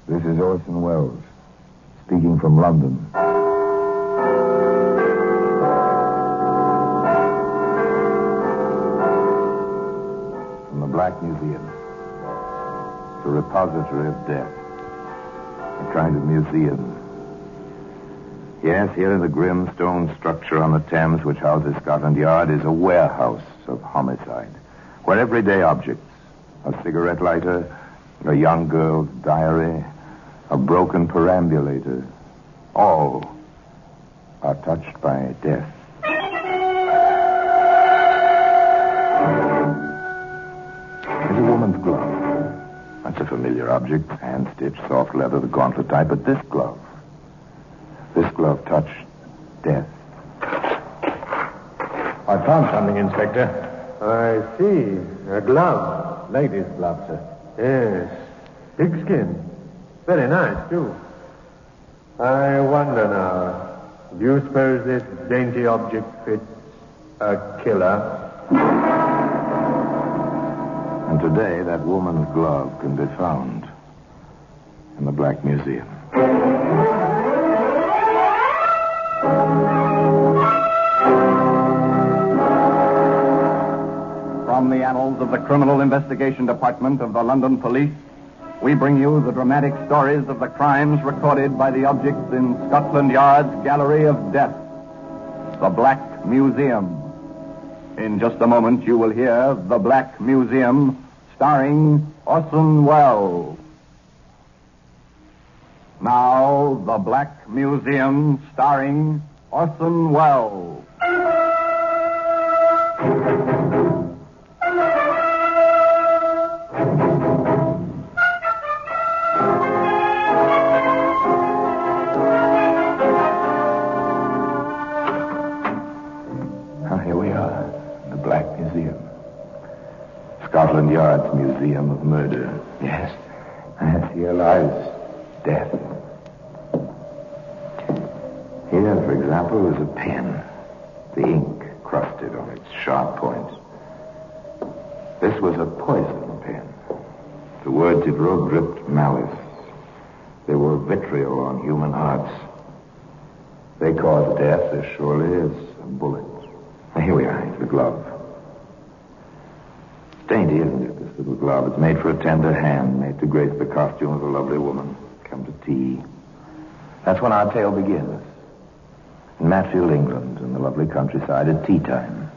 This is Orson Welles, speaking from London. From the Black Museum. The repository of death. A kind of museum. Yes, here in the grim stone structure on the Thames which houses Scotland Yard is a warehouse of homicide, where everyday objects, a cigarette lighter, a young girl's diary, a broken perambulator, all are touched by death. It's a woman's glove. That's a familiar object, hand-stitched, soft leather, the gauntlet type, but this glove touched death. I found something, Inspector. I see. A glove. Lady's glove, sir. Yes. Pigskin. Very nice, too. I wonder now, do you suppose this dainty object fits a killer? And today, that woman's glove can be found in the Black Museum. From the annals of the Criminal Investigation Department of the London Police, we bring you the dramatic stories of the crimes recorded by the objects in Scotland Yard's Gallery of Death, the Black Museum. In just a moment, you will hear The Black Museum, starring Orson Welles. Now, The Black Museum, starring Orson Welles. Here we are, the Black Museum. Scotland Yard's Museum of Murder. Yes, here lies death. Here, for example, is a pen. The ink crusted on its sharp point. This was a poison pen. The words it wrote dripped malice. They were vitriol on human hearts. They caused death as surely as a bullet. Here we are, it's the glove. It's dainty, isn't it, this little glove? It's made for a tender hand, made to grace the costume of a lovely woman. Come to tea. That's when our tale begins. In Matfield, England, in the lovely countryside, at tea time.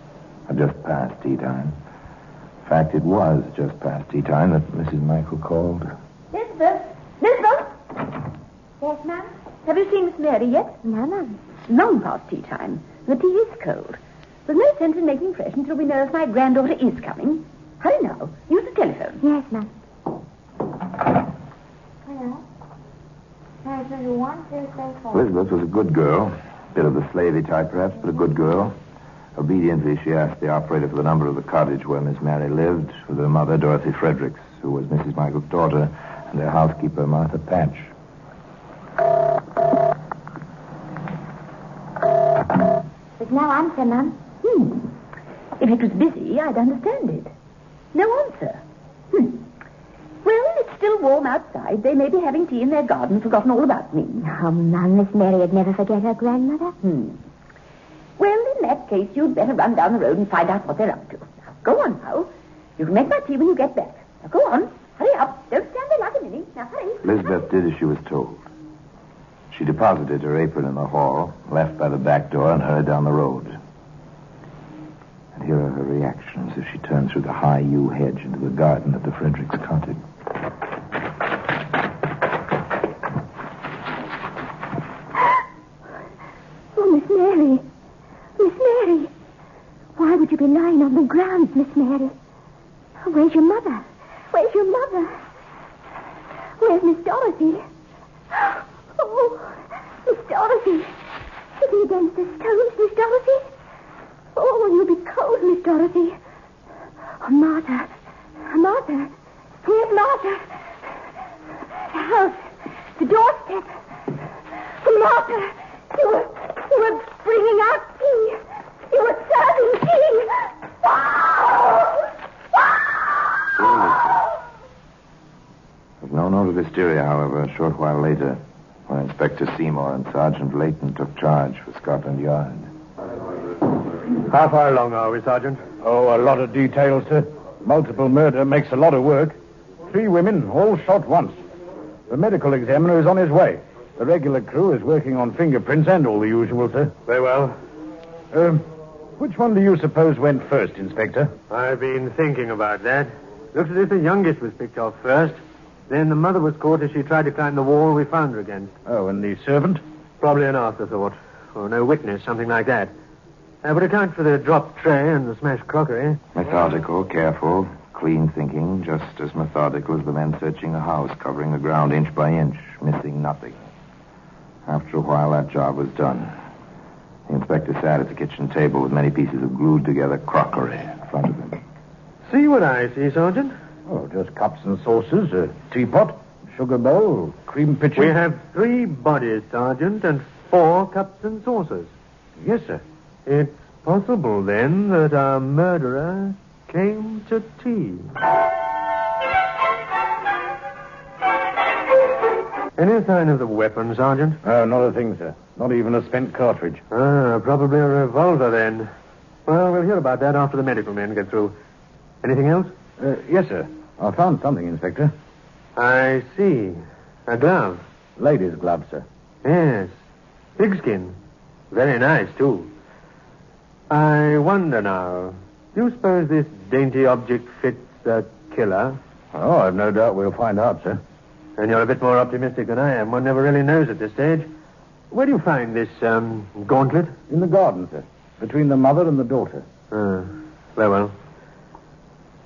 Or just past tea time. In fact, it was just past tea time that Mrs. Michael called. Elizabeth! Elizabeth! Yes, ma'am? Have you seen Miss Mary yet? No, ma'am. It's long past tea time. The tea is cold. There's no sense in making fresh until we know if my granddaughter is coming. Hurry now. Use the telephone. Yes, ma'am. Hello. Elizabeth was a good girl. Bit of the slavey type, perhaps, but a good girl. Obediently, she asked the operator for the number of the cottage where Miss Mary lived, with her mother, Dorothy Fredericks, who was Mrs. Michael's daughter, and their housekeeper, Martha Patch. There's no answer, ma'am. If it was busy, I'd understand it. No answer. Well, it's still warm outside. They may be having tea in their garden, forgotten all about me. Oh, ma'am, Miss Mary would never forget her grandmother. Well, in that case, you'd better run down the road and find out what they're up to. Now, go on now. You can make my tea when you get back. Now, go on. Hurry up. Don't stand there like a ninny. Now, hurry. Elizabeth did as she was told. She deposited her apron in the hall, left by the back door, and hurried down the road. And here are her reactions as she turned through the high yew hedge into the garden of the Fredericks cottage. Oh, Miss Mary. Miss Mary. Why would you be lying on the ground, Miss Mary? Where's your mother? Where's your mother? Where's Miss Dorothy? Oh, Miss Dorothy. Sitting against the stones, Miss Dorothy. Oh, you'll be cold, Miss Dorothy. Oh, Martha. Martha. Where's Martha? The house. The doorstep. Martha, you were bringing out tea. You were serving tea. Wow! There's no No note of hysteria, however, a short while later, when Inspector Seymour and Sergeant Layton took charge for Scotland Yard. How far along are we, Sergeant? Oh, a lot of details, sir. Multiple murder makes a lot of work. 3 women, all shot once. The medical examiner is on his way. The regular crew is working on fingerprints and all the usual, sir. Very well. Which one do you suppose went first, Inspector? I've been thinking about that. Looks as if the youngest was picked off first. Then the mother was caught as she tried to climb the wall we found her against. Oh, and the servant? Probably an afterthought. Or no witness, something like that. Would account for the dropped tray and the smashed crockery. Methodical, careful, clean thinking, just as methodical as the men searching the house, covering the ground inch by inch, missing nothing. After a while, that job was done. The inspector sat at the kitchen table with many pieces of glued together crockery in front of him. See what I see, Sergeant? Oh, just cups and saucers, a teapot, sugar bowl, cream pitcher. We have 3 bodies, Sergeant, and 4 cups and saucers. Yes, sir. It's possible, then, that our murderer came to tea. Any sign of the weapon, Sergeant? Oh, not a thing, sir. Not even a spent cartridge. Probably a revolver, then. Well, we'll hear about that after the medical men get through. Anything else? Yes, sir. I found something, Inspector. I see. A glove. Ladies' glove, sir. Yes. Pigskin. Very nice, too. I wonder now, do you suppose this dainty object fits a killer? Oh, I've no doubt we'll find out, sir. And you're a bit more optimistic than I am. One never really knows at this stage. Where do you find this, gauntlet? In the garden, sir. Between the mother and the daughter. Very well.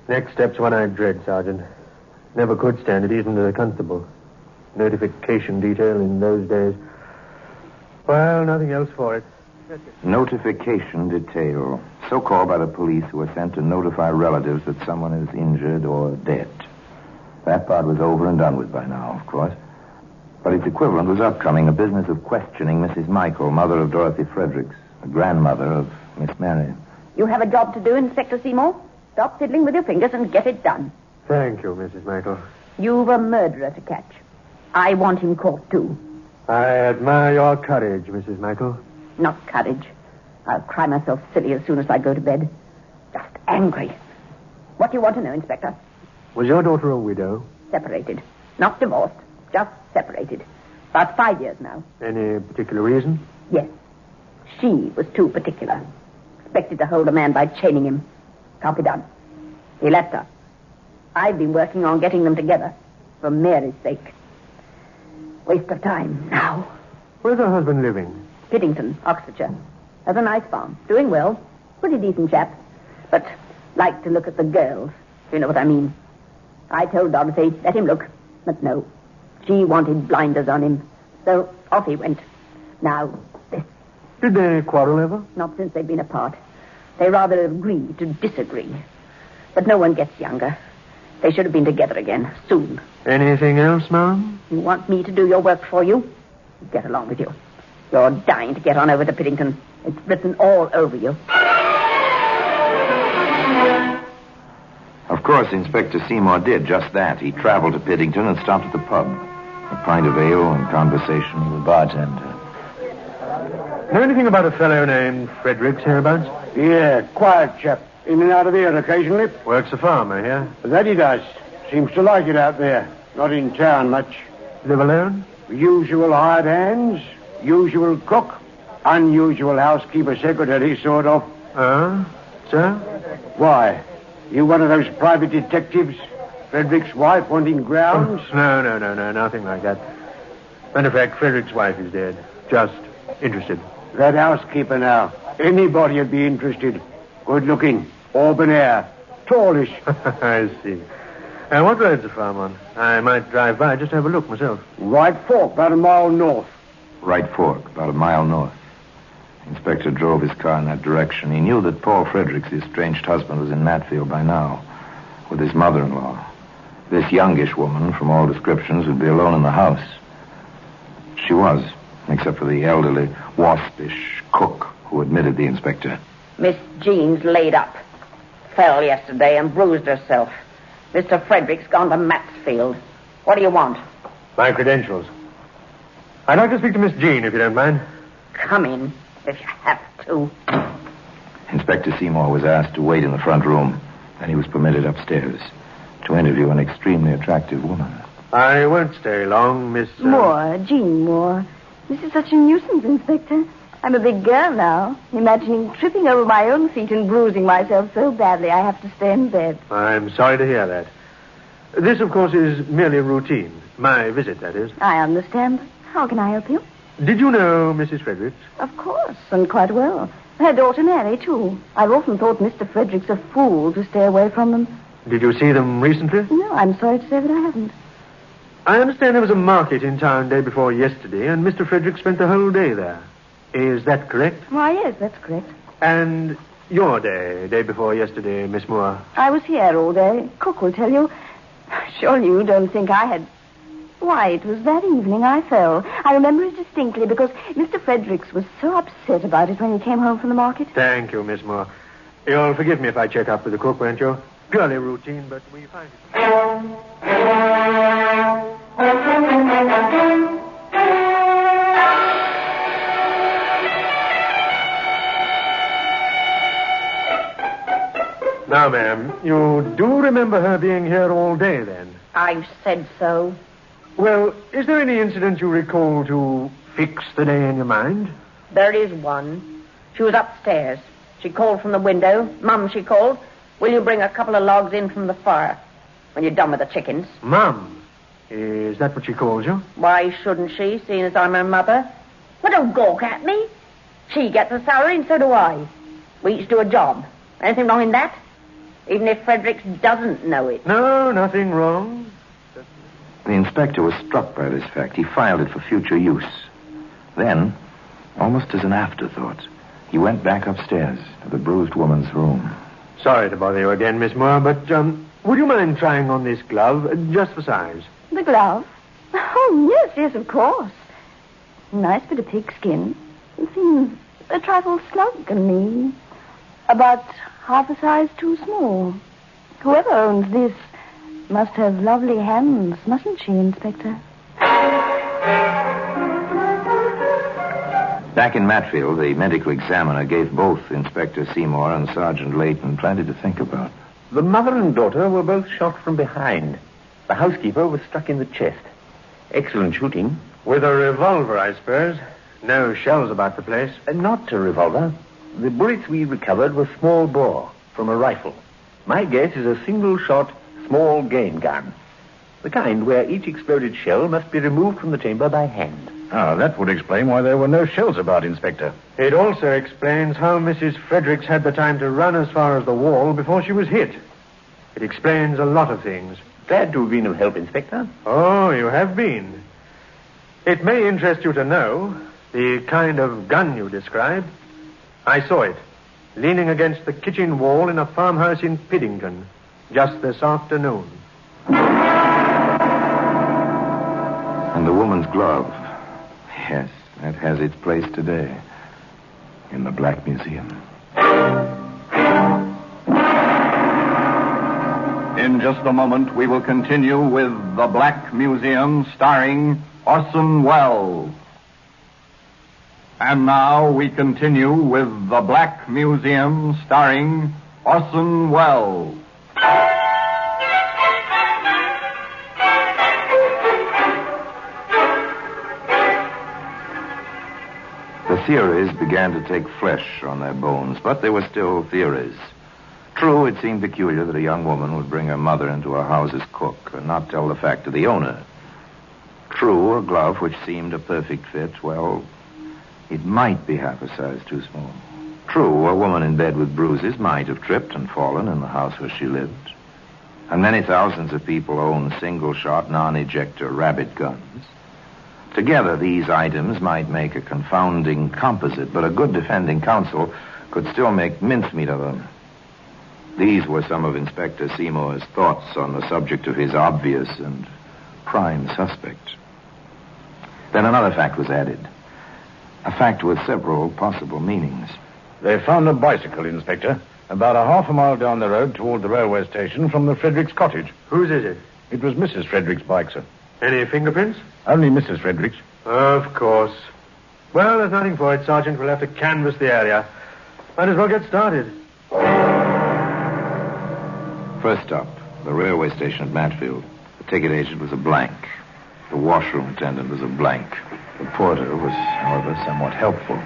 Next step's one I dread, Sergeant. Never could stand it, even as a constable. Notification detail in those days. Well, nothing else for it. Notification detail, so called by the police who are sent to notify relatives that someone is injured or dead. That part was over and done with by now, of course. But its equivalent was upcoming, a business of questioning Mrs. Michael, mother of Dorothy Fredericks, the grandmother of Miss Mary. You have a job to do, Inspector Seymour. Stop fiddling with your fingers and get it done. Thank you, Mrs. Michael. You've a murderer to catch. I want him caught, too. I admire your courage, Mrs. Michael. Not courage. I'll cry myself silly as soon as I go to bed. Just angry. What do you want to know, Inspector? Was your daughter a widow? Separated. Not divorced. Just separated. About 5 years now. Any particular reason? Yes. She was too particular. Expected to hold a man by chaining him. Can't be done. He left her. I've been working on getting them together. For Mary's sake. Waste of time now. Where's her husband living? Piddington, Oxfordshire. Has a nice farm. Doing well. Pretty decent chap. But like to look at the girls. If you know what I mean. I told Dorothy, let him look. But no. She wanted blinders on him. So off he went. Now, this. Did they quarrel ever? Not since they've been apart. They rather agree to disagree. But no one gets younger. They should have been together again, soon. Anything else, Mom? You want me to do your work for you? Get along with you. You're dying to get on over to Piddington. It's written all over you. Of course, Inspector Seymour did just that. He traveled to Piddington and stopped at the pub. A pint of ale and conversation with the bartender. Know anything about a fellow named Fredericks hereabouts? Yeah, quiet chap. In and out of here occasionally. Works a farm, I hear. That he does. Seems to like it out there. Not in town much. Live alone? Usual hired hands, usual cook, unusual housekeeper secretary, sort of. Sir? Why? You one of those private detectives? Frederick's wife wanting grounds? No, nothing like that. Matter of fact, Frederick's wife is dead. Just interested. That housekeeper now. Anybody would be interested. Good looking, auburn hair, tallish. I see. What road's the farm on? I might drive by just to have a look myself. Right fork, about a mile north. Right fork, about a mile north. Inspector drove his car in that direction. He knew that Paul Fredericks, his estranged husband, was in Matfield by now, with his mother-in-law. This youngish woman, from all descriptions, would be alone in the house. She was, except for the elderly, waspish cook who admitted the inspector. Miss Jean's laid up. Fell yesterday and bruised herself. Mr. Fredericks gone to Matsfield. What do you want? My credentials. I'd like to speak to Miss Jean, if you don't mind. Come in, if you have to. Inspector Seymour was asked to wait in the front room, and he was permitted upstairs to interview an extremely attractive woman. I won't stay long, Miss... Moore, Jean Moore. This is such a nuisance, Inspector. I'm a big girl now. Imagining tripping over my own feet and bruising myself so badly I have to stay in bed. I'm sorry to hear that. This, of course, is merely routine. My visit, that is. I understand. How can I help you? Did you know Mrs. Fredericks? Of course, and quite well. Her daughter Mary, too. I've often thought Mr. Fredericks a fool to stay away from them. Did you see them recently? No, I'm sorry to say that I haven't. I understand there was a market in town day before yesterday, and Mr. Fredericks spent the whole day there. Is that correct? Why, yes, that's correct. And your day before yesterday, Miss Moore? I was here all day. Cook will tell you. Surely you don't think I had... Why, it was that evening I fell. I remember it distinctly because Mr. Fredericks was so upset about it when he came home from the market. Thank you, Miss Moore. You'll forgive me if I check up with the cook, won't you? Purely routine, but we find it. Now, ma'am, you do remember her being here all day, then? I said so. Well, is there any incident you recall to fix the day in your mind? There is one. She was upstairs. She called from the window. Mum, she called. Will you bring a couple of logs in from the fire when you're done with the chickens? Mum, is that what she calls you? Why shouldn't she, seeing as I'm her mother? Well, don't gawk at me. She gets a salary and so do I. We each do a job. Anything wrong in that? Even if Fredericks doesn't know it. No, nothing wrong. The inspector was struck by this fact. He filed it for future use. Then, almost as an afterthought, he went back upstairs to the bruised woman's room. Sorry to bother you again, Miss Moore, but would you mind trying on this glove, just for size? The glove? Oh, yes, of course. Nice bit of pigskin. It seems a trifle snug on me. About half a size too small. Whoever owns this must have lovely hands, mustn't she, Inspector? Back in Matfield, the medical examiner gave both Inspector Seymour and Sergeant Layton plenty to think about. The mother and daughter were both shot from behind. The housekeeper was struck in the chest. Excellent shooting. With a revolver, I suppose. No shells about the place. Not a revolver. The bullets we recovered were small bore from a rifle. My guess is a single-shot, small game gun. The kind where each exploded shell must be removed from the chamber by hand. Ah, that would explain why there were no shells about, Inspector. It also explains how Mrs. Fredericks had the time to run as far as the wall before she was hit. It explains a lot of things. Glad to have been of help, Inspector. Oh, you have been. It may interest you to know the kind of gun you described. I saw it, leaning against the kitchen wall in a farmhouse in Piddington, just this afternoon. And the woman's glove. Yes, that has its place today in the Black Museum. In just a moment, we will continue with The Black Museum, starring Orson Welles. And now we continue with The Black Museum, starring Orson Welles. The theories began to take flesh on their bones, but they were still theories. True, it seemed peculiar that a young woman would bring her mother into her house as cook and not tell the fact to the owner. True, a glove which seemed a perfect fit, well, it might be half a size too small. True, a woman in bed with bruises might have tripped and fallen in the house where she lived. And many thousands of people own single-shot, non-ejector rabbit guns. Together, these items might make a confounding composite, but a good defending counsel could still make mincemeat of them. These were some of Inspector Seymour's thoughts on the subject of his obvious and prime suspect. Then another fact was added. A fact with several possible meanings. They found a bicycle, Inspector, about a half a mile down the road toward the railway station from the Fredericks cottage. Whose is it? It was Mrs. Frederick's bike, sir. Any fingerprints? Only Mrs. Frederick's. Of course. Well, there's nothing for it, Sergeant. We'll have to canvass the area. Might as well get started. First stop, the railway station at Matfield. The ticket agent was a blank. The washroom attendant was a blank. The porter was, however, somewhat helpful.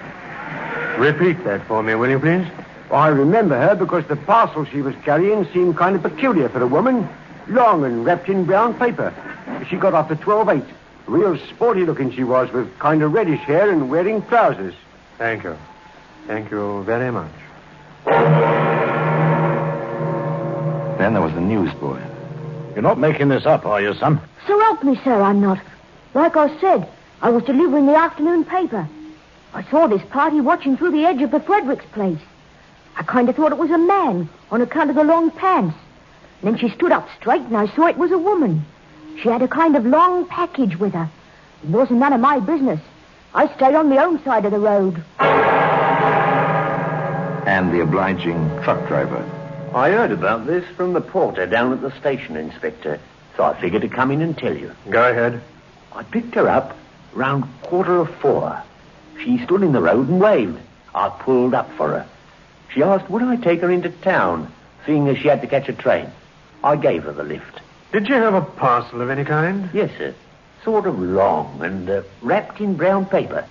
Repeat that for me, will you, please? I remember her because the parcel she was carrying seemed kind of peculiar for a woman. Long and wrapped in brown paper. She got off at 12:08. Real sporty looking she was, with kind of reddish hair and wearing trousers. Thank you. Thank you very much. Then there was the newsboy. You're not making this up, are you, son? So help me, sir, I'm not. Like I said, I was delivering the afternoon paper. I saw this party watching through the edge of the Fredericks place. I kind of thought it was a man on account of the long pants. And then she stood up straight and I saw it was a woman. She had a kind of long package with her. It wasn't none of my business. I stayed on my own side of the road. And the obliging truck driver. I heard about this from the porter down at the station, Inspector. So I figured to come in and tell you. Go ahead. I picked her up around 4:15. She stood in the road and waved. I pulled up for her. She asked would I take her into town, seeing as she had to catch a train. I gave her the lift. Did she have a parcel of any kind? Yes, sir. Sort of long and wrapped in brown paper.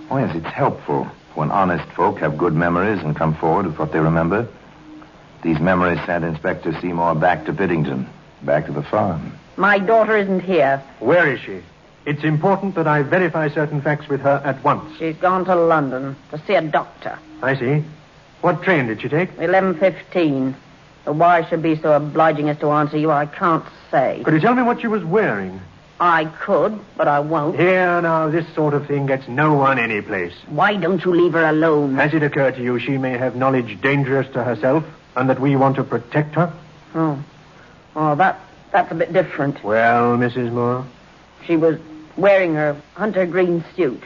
Oh, yes, it's helpful when honest folk have good memories and come forward with what they remember. These memories sent Inspector Seymour back to Biddington, back to the farm. My daughter isn't here. Where is she? It's important that I verify certain facts with her at once. She's gone to London to see a doctor. I see. What train did she take? 11:15. Why she'd be so obliging as to answer you, I can't say. Could you tell me what she was wearing? I could, but I won't. Here, now, this sort of thing gets no one any place. Why don't you leave her alone? Has it occurred to you she may have knowledge dangerous to herself and that we want to protect her? Oh, that's a bit different. Well, Mrs. Moore? She was wearing her hunter green suit,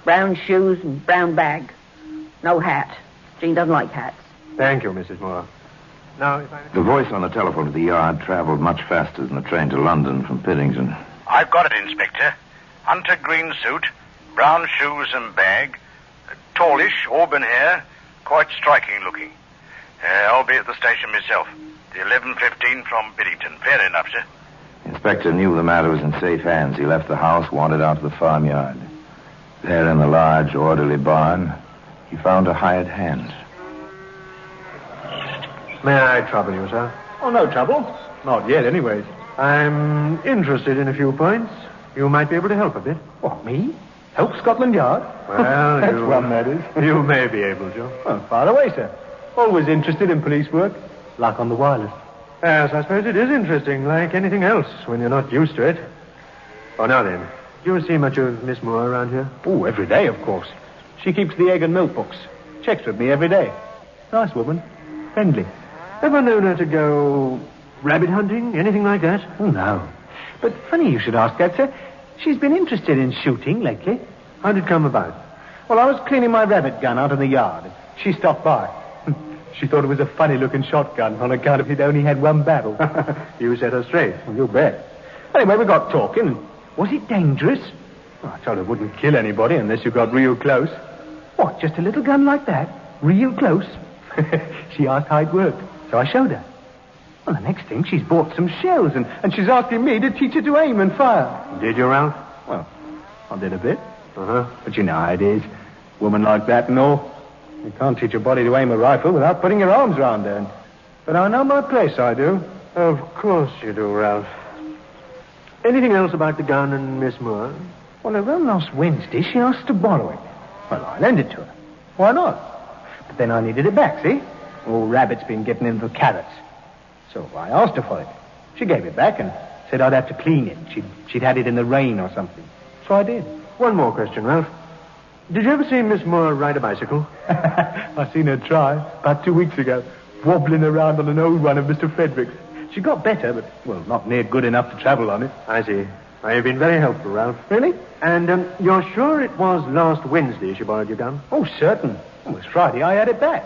brown shoes and brown bag. No hat. Jean doesn't like hats. Thank you, Mrs. Moore. Now, if I... The voice on the telephone to the yard traveled much faster than the train to London from Piddington. I've got it, Inspector. Hunter green suit, brown shoes and bag, tallish, auburn hair, quite striking looking. I'll be at the station myself. The 11:15 from Biddington. Fair enough, sir. The inspector knew the matter was in safe hands. He left the house, wandered out to the farmyard. There in the large, orderly barn, he found a hired hand. May I trouble you, sir? Oh, no trouble. Not yet, anyways. I'm interested in a few points. You might be able to help a bit. What, me? Help Scotland Yard? Well, That's one, that is. You may be able to. Oh, far away, sir. Always interested in police work. Like on the wireless. Yes, I suppose it is interesting, like anything else, when you're not used to it. Oh, now then, do you see much of Miss Moore around here? Oh, every day, of course. She keeps the egg and milk books. Checks with me every day. Nice woman. Friendly. Ever known her to go rabbit hunting, anything like that? Oh, no. But funny you should ask that, sir. She's been interested in shooting lately. How'd it come about? Well, I was cleaning my rabbit gun out in the yard. She stopped by. She thought it was a funny-looking shotgun on account of it only had one barrel. You set her straight. Well, you bet. Anyway, we got talking. Was it dangerous? Oh, I told her it wouldn't kill anybody unless you got real close. What, just a little gun like that? Real close? She asked how it worked, so I showed her. Well, the next thing, she's bought some shells, and she's asking me to teach her to aim and fire. Did you, Ralph? Well, I did a bit. Uh-huh. But you know how it is. Woman like that and all. You can't teach a body to aim a rifle without putting your arms round her. But I know my place, I do. Of course you do, Ralph. Anything else about the gun and Miss Moore? Well, around last Wednesday, she asked to borrow it. Well, I lent it to her. Why not? But then I needed it back, see? Old Rabbit's been getting into the carrots. So I asked her for it. She gave it back and said I'd have to clean it. She'd had it in the rain or something. So I did. One more question, Ralph. Did you ever see Miss Moore ride a bicycle? I seen her try about 2 weeks ago, wobbling around on an old one of Mr. Frederick's. She got better, but, well, not near good enough to travel on it. I see. You've been very helpful, Ralph. Really? And you're sure it was last Wednesday she borrowed your gun? Oh, certain. It was Friday I had it back.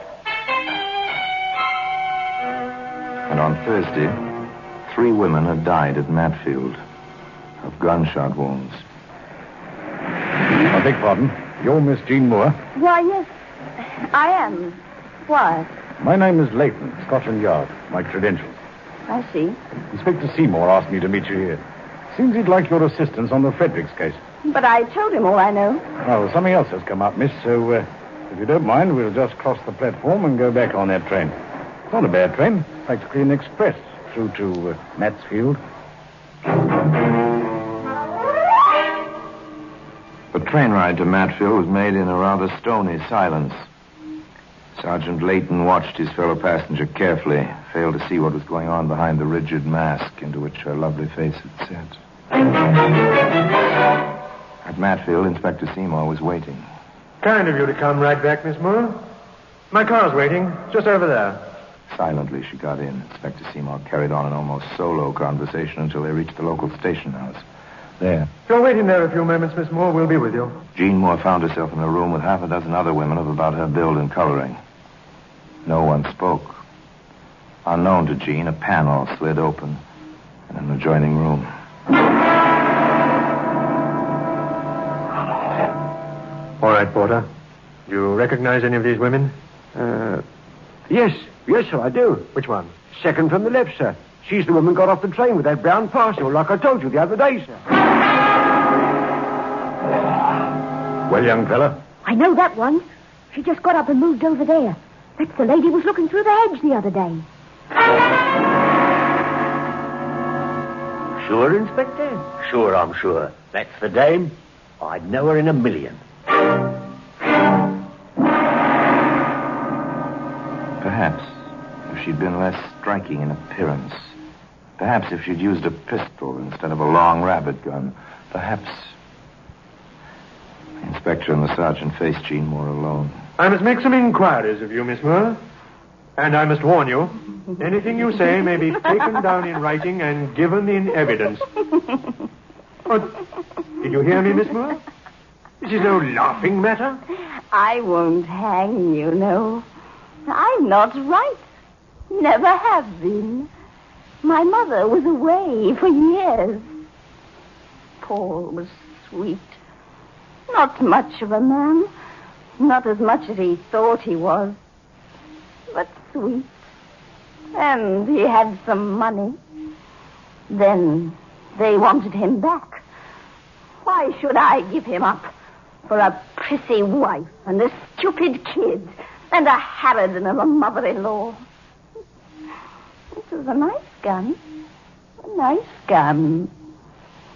And on Thursday, 3 women had died at Matfield of gunshot wounds. I beg pardon. You're Miss Jean Moore? Why, yes, I am. Why? My name is Leighton, Scotland Yard. My credentials. I see. Inspector Seymour asked me to meet you here. Seems he'd like your assistance on the Fredericks case. But I told him all I know. Well, something else has come up, miss, so if you don't mind, we'll just cross the platform and go back on that train. It's not a bad train. Practically an express through to Matsfield. The train ride to Matfield was made in a rather stony silence. Sergeant Leighton watched his fellow passenger carefully, failed to see what was going on behind the rigid mask into which her lovely face had set. At Matfield, Inspector Seymour was waiting. Kind of you to come right back, Miss Moore. My car's waiting, just over there. Silently, she got in. Inspector Seymour carried on an almost solo conversation until they reached the local station house. There. If you're waiting there a few moments, Miss Moore, we'll be with you. Jean Moore found herself in a room with half a dozen other women of about her build and coloring. No one spoke. Unknown to Jean, a panel slid open in an adjoining room. All right, Porter. Do you recognize any of these women? Yes, sir, I do. Which one? Second from the left, sir. She's the woman got off the train with that brown parcel, like I told you the other day, sir. Well, young fella? I know that one. She just got up and moved over there. That's the lady who was looking through the hedge the other day. Sure, Inspector? Sure, I'm sure. That's the dame. I'd know her in a million. Perhaps if she'd been less striking in appearance. Perhaps if she'd used a pistol instead of a long rabbit gun. Perhaps... The inspector and the sergeant faced Jean Moore alone. I must make some inquiries of you, Miss Moore. And I must warn you, anything you say may be taken down in writing and given in evidence. Oh, did you hear me, Miss Moore? This is no laughing matter. I won't hang you, no. I'm not right. Never have been. My mother was away for years. Paul was sweet. Not much of a man. Not as much as he thought he was. But sweet. And he had some money. Then they wanted him back. Why should I give him up for a prissy wife and a stupid kid and a harridan of a mother-in-law? It was a nice gun. A nice gun.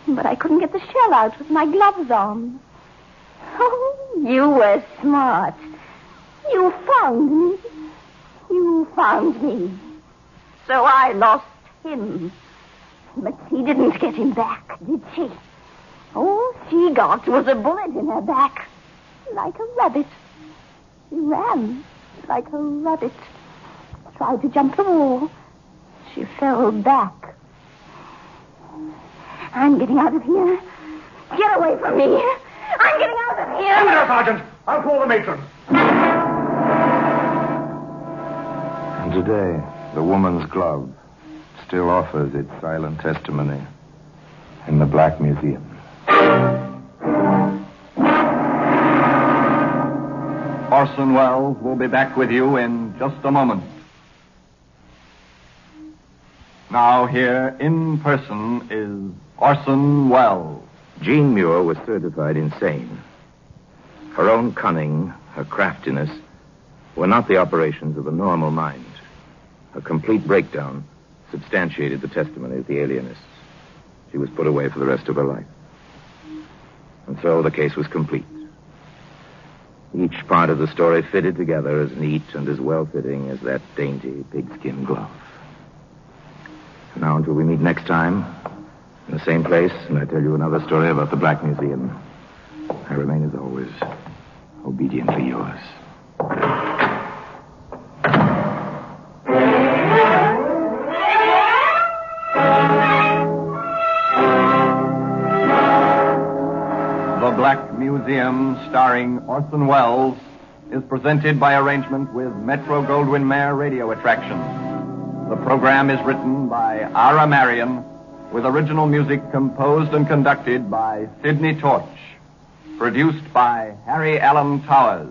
But I couldn't get the shell out with my gloves on. Oh, you were smart. You found me. You found me. So I lost him. But she didn't get him back, did she? All she got was a bullet in her back. Like a rabbit. She ran like a rabbit. Tried to jump the wall. She fell back. I'm getting out of here. Get away from me. I'm getting out of here. Come there, Sergeant. I'll call the matron. And today, the woman's glove still offers its silent testimony in the Black Museum. Orson Welles will be back with you in just a moment. Now here in person is Orson Welles. Jean Muir was certified insane. Her own cunning, her craftiness, were not the operations of a normal mind. Her complete breakdown substantiated the testimony of the alienists. She was put away for the rest of her life. And so the case was complete. Each part of the story fitted together as neat and as well-fitting as that dainty pigskin glove. And now, until we meet next time, in the same place, and I tell you another story about the Black Museum, I remain, as always, obediently yours. The Black Museum, starring Orson Welles, is presented by arrangement with Metro-Goldwyn-Mayer Radio Attractions. The program is written by Ira Marion, with original music composed and conducted by Sidney Torch. Produced by Harry Allen Towers.